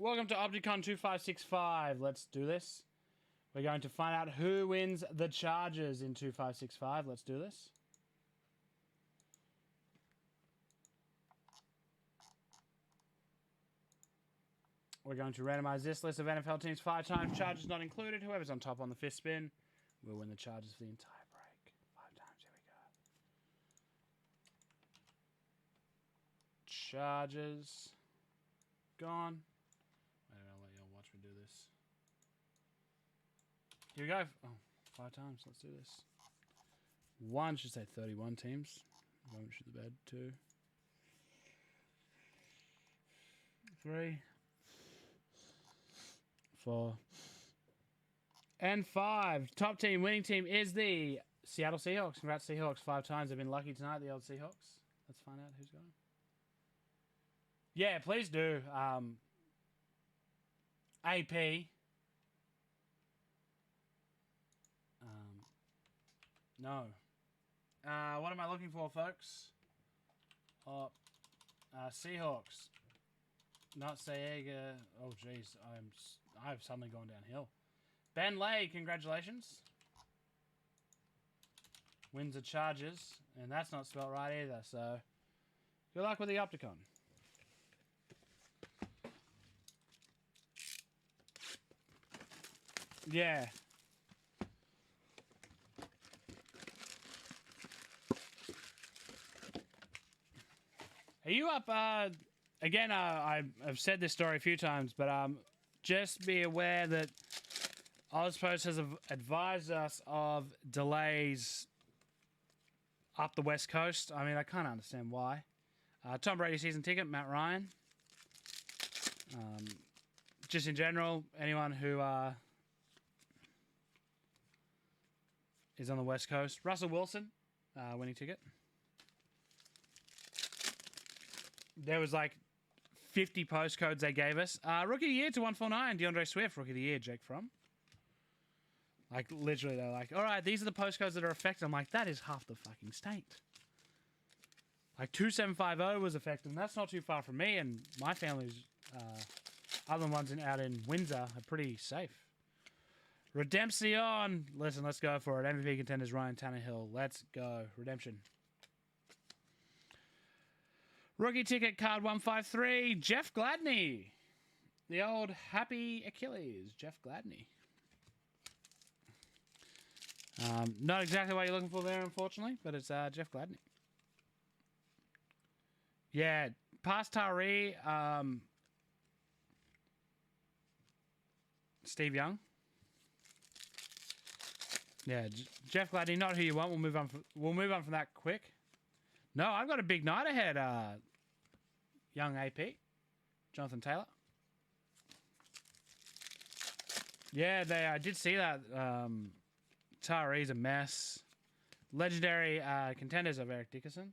Welcome to Opticon 2565. Let's do this. We're going to find out who wins the Chargers in 2565. Let's do this. We're going to randomize this list of NFL teams 5 times. Chargers not included. Whoever's on top on the 5th spin will win the Chargers for the entire break. 5 times. Here we go. Chargers. Gone. I'll let y'all watch me do this. Here we go. Oh, 5 times. Let's do this. 1 should say 31 teams. One should the bed. 2. 3. 4. And 5. Top team, winning team is the Seattle Seahawks. Congrats, Seahawks. 5 times. They've been lucky tonight, the old Seahawks. Let's find out who's going. Yeah, please do. AP. No. What am I looking for, folks? Seahawks. Not Sayega. Oh, jeez. I've suddenly gone downhill. Ben Lay, congratulations. Wins the Chargers. And that's not spelled right either, so good luck with the Opticon. Yeah. Are you up? Again, I've said this story a few times, but just be aware that Ozpost has advised us of delays up the West Coast. I mean, I can't understand why. Tom Brady season ticket, Matt Ryan. Just in general, anyone who is on the West Coast. Russell Wilson, winning ticket. There was like 50 postcodes they gave us. Rookie of the Year to 149, DeAndre Swift, Rookie of the Year, Jake Fromm. Like, literally, they're like, all right, these are the postcodes that are affected. I'm like, that is half the fucking state. Like, 2750 was affected, and that's not too far from me, and my family's, other ones out in Windsor are pretty safe. Redemption. Listen, let's go for it. MVP contenders, Ryan Tannehill. Let's go. Redemption. Rookie ticket card 153, Jeff Gladney. The old happy Achilles, Jeff Gladney. Not exactly what you're looking for there, unfortunately, but it's Jeff Gladney. Yeah, past Tari, Steve Young. Yeah, Jeff Gladney, not who you want. We'll move on. We'll move on from that quick. No, I've got a big night ahead. Young AP, Jonathan Taylor. Yeah, I did see that. Tari's a mess. Legendary contenders of Eric Dickerson.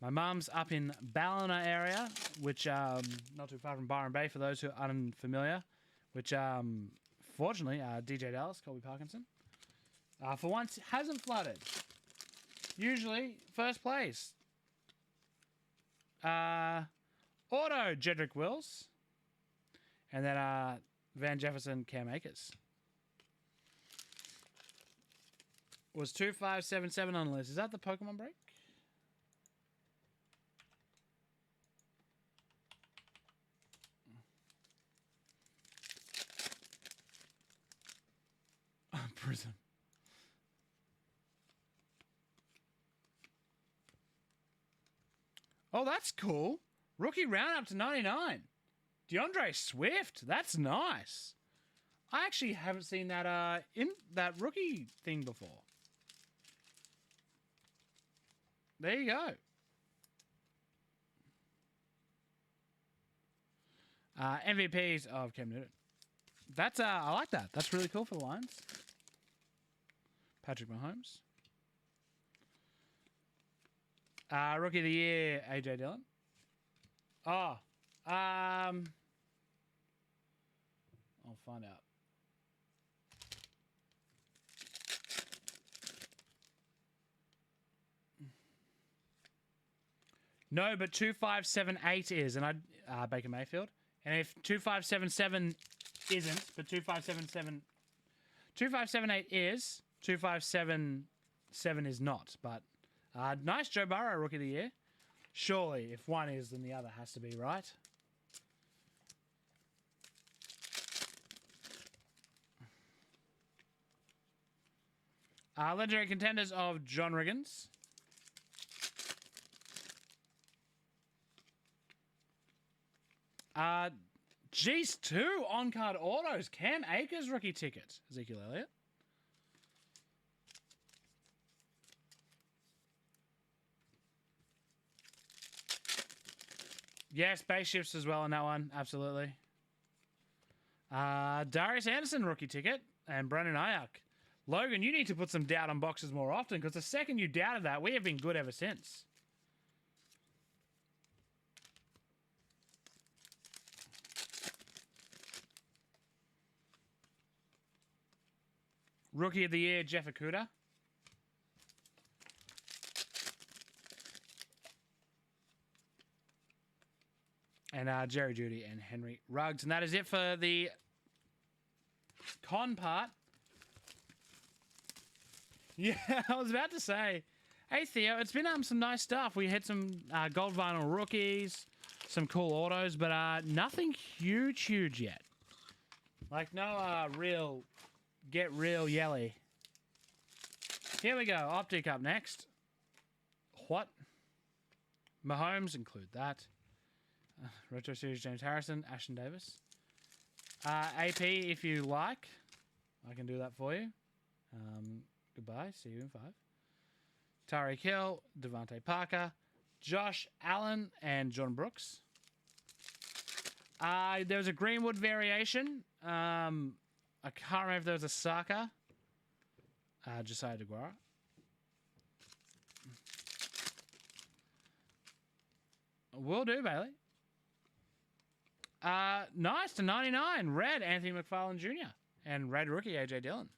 My mum's up in Ballina area, which not too far from Byron Bay for those who are unfamiliar. Which, fortunately, DJ Dallas, Colby Parkinson, for once hasn't flooded. Usually, first place. Auto, Jedrick Wills. And then Van Jefferson, Cam Akers. Was 2577 on the list. Is that the Pokemon break? Prism. Oh, that's cool. Rookie round up to 99. DeAndre Swift. That's nice. I actually haven't seen that in that rookie thing before. There you go. MVPs of Cam Newton. That's I like that. That's really cool for the Lions. Patrick Mahomes. Rookie of the Year, AJ Dillon. Oh, I'll find out. No, but 2578 is, and Baker Mayfield. And if 2577 isn't, but 2578 is, 2577 is not. But nice Joe Burrow, Rookie of the Year. Surely, if one is, then the other has to be, right? Legendary Contenders of John Riggins. G's 2 on-card autos. Cam Akers rookie ticket. Ezekiel Elliott. Yeah, spaceships as well in that one. Absolutely. Darius Anderson rookie ticket. And Brandon Ayuk. Logan, you need to put some doubt on boxes more often, because the second you doubted that, we have been good ever since. Rookie of the Year, Jeff Okudah. And Jerry Jeudy and Henry Ruggs. And that is it for the con part. Yeah, I was about to say. Hey, Theo, it's been some nice stuff. We had some gold vinyl rookies, some cool autos, but nothing huge yet. Like, no real, get real yelly. Here we go. Optic up next. What? Mahomes, include that. Retro Series James Harrison, Ashton Davis. AP, if you like, I can do that for you. Goodbye. See you in 5. Tyreek Hill, Devontae Parker, Josh Allen, and John Brooks. There was a Greenwood variation. I can't remember if there was a Saka. Josiah DeGuara. Will do, Bailey. Nice to 99. Red, Anthony McFarlane Jr. And red rookie, AJ Dillon.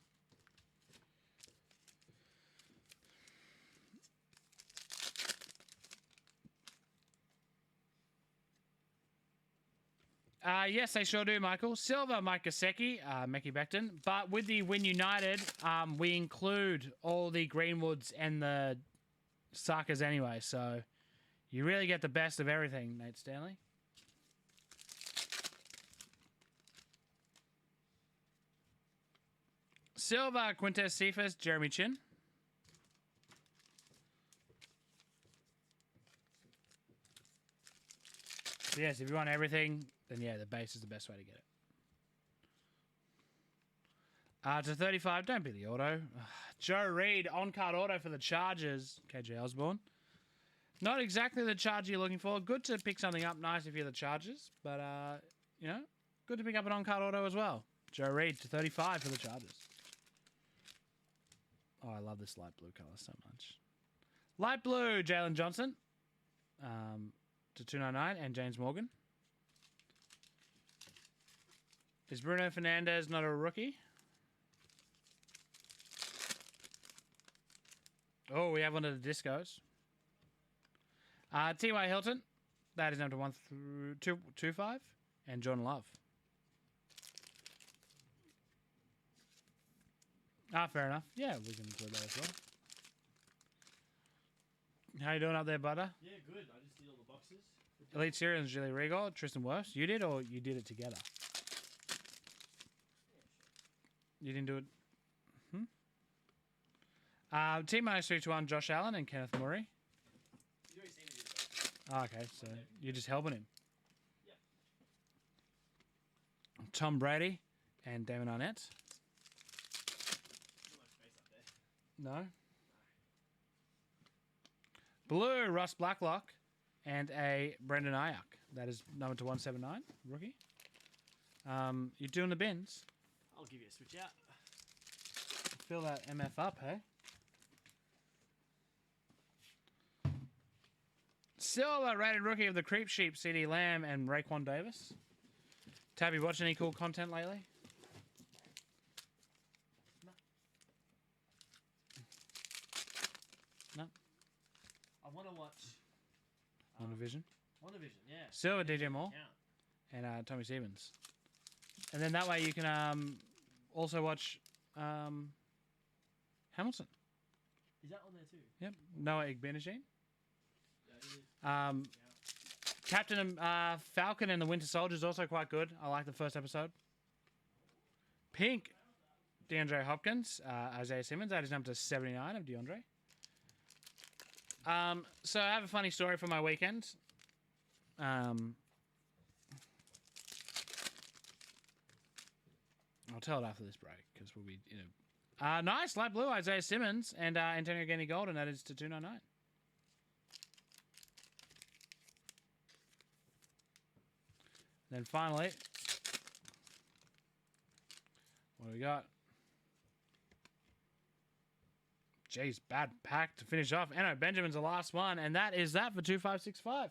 Yes, they sure do, Michael. Silver, Mike Gesicki, Mekhi Becton. But with the Win United, we include all the Greenwoods and the Sakas anyway. So you really get the best of everything, Nate Stanley. Silver, Quintez Cephas, Jeremy Chin. So yes, if you want everything, then yeah, the base is the best way to get it. To 35, don't be the auto. Joe Reed, on-card auto for the Chargers, KJ Osborne. Not exactly the Charger you're looking for. Good to pick something up nice if you're the Chargers, but, you know, good to pick up an on-card auto as well. Joe Reed to 35 for the Chargers. Oh, I love this light blue color so much. Light blue, Jalen Johnson to 299, and James Morgan. Is Bruno Fernandez not a rookie? Oh, we have one of the discos. T.Y. Hilton. That is number 1 through 225. And John Love. Fair enough. Yeah, we can include that as well. How you doing up there, Butter? Yeah, good. I just did all the boxes. Elite Syrians, Julie Regal, Tristan Wirfs. You did, or you did it together? You didn't do it? Team minus 3 to 1, Josh Allen and Kenneth Murray. You already seen me do the box. Okay, so you're just helping him. Yep. Tom Brady and Damon Arnett. Not much space up there. No. Blue, Russ Blacklock and a Brendan Ayuk. That is number to 179, rookie. You're doing the bins. I'll give you a switch out. Fill that MF up, hey? Silver rated rookie of the Creep Sheep, CD Lamb and Raekwon Davis. Tabby, watch any cool content lately? No. No? I want to watch... WandaVision. WandaVision, yeah. Silver DJ Moore. Count. and Tommy Stevens. And then that way you can also watch Hamilton. Is that on there too? Yep. Noah Igbenegene. Yeah, it is. Captain Falcon and the Winter Soldier is also quite good. I like the first episode. Pink, DeAndre Hopkins, Isaiah Simmons. That is number 79 of DeAndre. So I have a funny story for my weekend. I'll tell it after this break because we'll be nice light blue Isaiah Simmons and Antonio Gandy Golden. That is to 299. Then finally, what do we got? Jeez, bad pack to finish off. Eno Benjamin's the last one, and that is that for 2565.